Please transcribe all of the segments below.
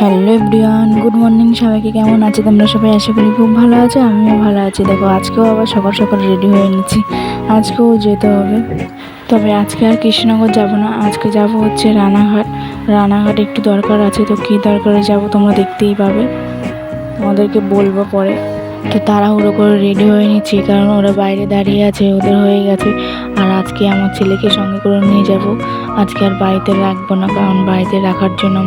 Hello everyone, good morning. সবাইকে কেমন আছে তোমরা সবাই? আশা করি খুব ভালো আছো। আমিও ভালো আছি। দেখো আজকেও আবার সকাল সকাল রেডি হয়ে নিচ্ছি, আজকেও যেতে হবে। তবে আজকে আর কৃষ্ণনগর যাব না, আজকে যাব হচ্ছে রানাঘাট। রানাঘাট একটু দরকার আছে, তো কী দরকারে যাব তোমরা দেখতেই পাবে, তোমাদেরকে বলবো পরে। তো তাড়াহুড়ো করে রেডি হয়ে নিচ্ছি, কারণ ওরা বাইরে দাঁড়িয়ে আছে, ওদের হয়ে গেছে। আর আজকে আমার ছেলেকে সঙ্গে করে নিয়ে যাব। আজকে আর বাড়িতে রাখবো না, কারণ বাড়িতে রাখার জন্য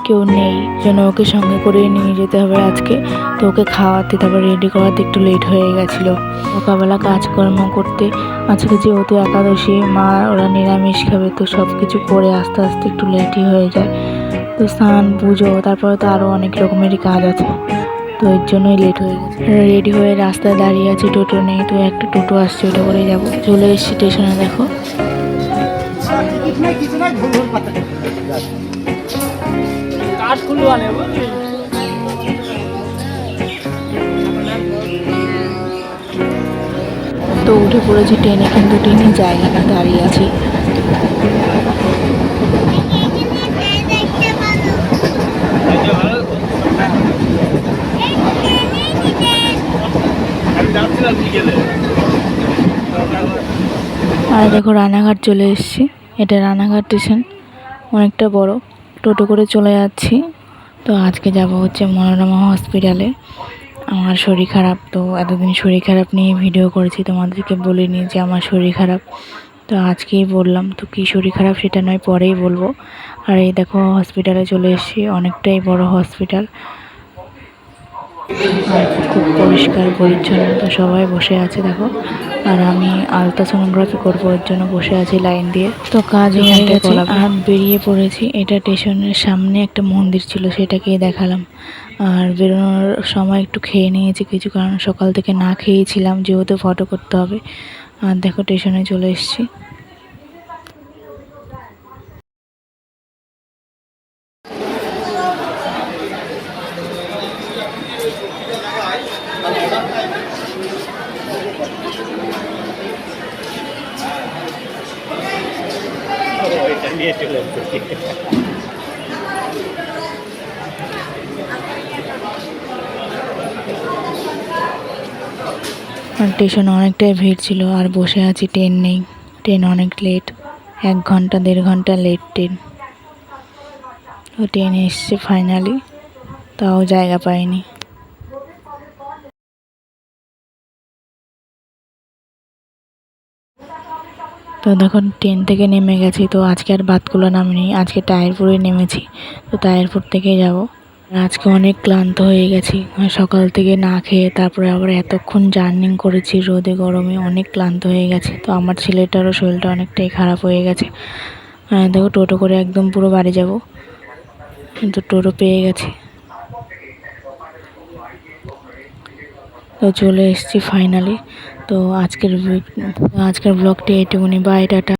কেউ নেই, জন্য ওকে সঙ্গে করে নিয়ে যেতে হবে আজকে। তো ওকে খাওয়াতে তারপর রেডি করাতে একটু লেট হয়ে গেছিলো। সকালবেলা কাজকর্ম করতে, আজকে যেহেতু একাদশী, মা ওরা নিরামিষ খাবে, তো সব কিছু করে আস্তে আস্তে একটু লেটই হয়ে যায়। তো স্নান পুজো, তারপরে তো আরও অনেক রকমেরই কাজ আছে, তো এর জন্যই লেট হয়ে গেছে। রেডি হয়ে রাস্তায় দাঁড়িয়ে আছি, টোটো নেই, তো একটা টোটো আসছে, ওটা করে যাবো। চলে এসেছি স্টেশনে। দেখো তো উঠে পড়েছি ট্রেনে, কিন্তু ট্রেনে জায়গা না, দাঁড়িয়ে আছি। আর দেখো রানাঘাট চলে এসেছি, এটা রানাঘাট স্টেশন, অনেকটা বড়। টোটো করে চলে যাচ্ছি। তো আজকে যাব হচ্ছে মনোরমা হসপিটালে। আমার শরীর খারাপ, তো এতদিন শরীর খারাপ নিয়ে ভিডিও করেছি, তোমাদেরকে বলিনি যে আমার শরীর খারাপ। তো আজকেই বললাম, তো কী শরীর খারাপ সেটা নয় পরেই বলবো। আর এই দেখো হসপিটালে চলে এসেছি, অনেকটাই বড় হসপিটাল, আর খুব পরিষ্কার পরিচ্ছন্ন। তো সবাই বসে আছে দেখো, আর আমি আলট্রাসোনোগ্রাফি করবো, ওর জন্য বসে আছি লাইন দিয়ে। তো কাজ হয়ে গেছে আর বেরিয়ে পড়েছি। এটা স্টেশনের সামনে একটা মন্দির ছিল, সেটাকে দেখালাম। আর বেরোনোর সময় একটু খেয়ে নিয়েছি কিছু, কারণ সকাল থেকে না খেয়েছিলাম, যেহেতু ফটো করতে হবে। আর দেখো স্টেশনে চলে এসেছি। আর স্টেশনে অনেকটাই ভিড় ছিল, আর বসে আছি, ট্রেন নেই, ট্রেন অনেক লেট, 1 ঘন্টা 1.5 ঘন্টা লেট ট্রেন। তো ট্রেন এসছে ফাইনালি, তাও জায়গা পাইনি। তো দেখুন ট্রেন থেকে নেমে গেছি। তো আজকে আর বাতকুলা নামিনি, আজকে টায়ারপুরে নেমেছি। তো টায়ারপুর থেকে যাব। আজকে অনেক ক্লান্ত হয়ে গেছি, সকাল থেকে না খেয়ে, তারপরে আবার এতক্ষণ জার্নি করেছি রোদে গরমে, অনেক ক্লান্ত হয়ে গেছে। তো আমার ছেলেটারও শরীরটা অনেকটাই খারাপ হয়ে গেছে। দেখো টোটো করে একদম পুরো বাড়ি যাব, কিন্তু টোটো পেয়ে গেছি। তো চলে এসেছি ফাইনালি। তো আজকের ব্লগটি এইটুকুনি, বাই, টাটা।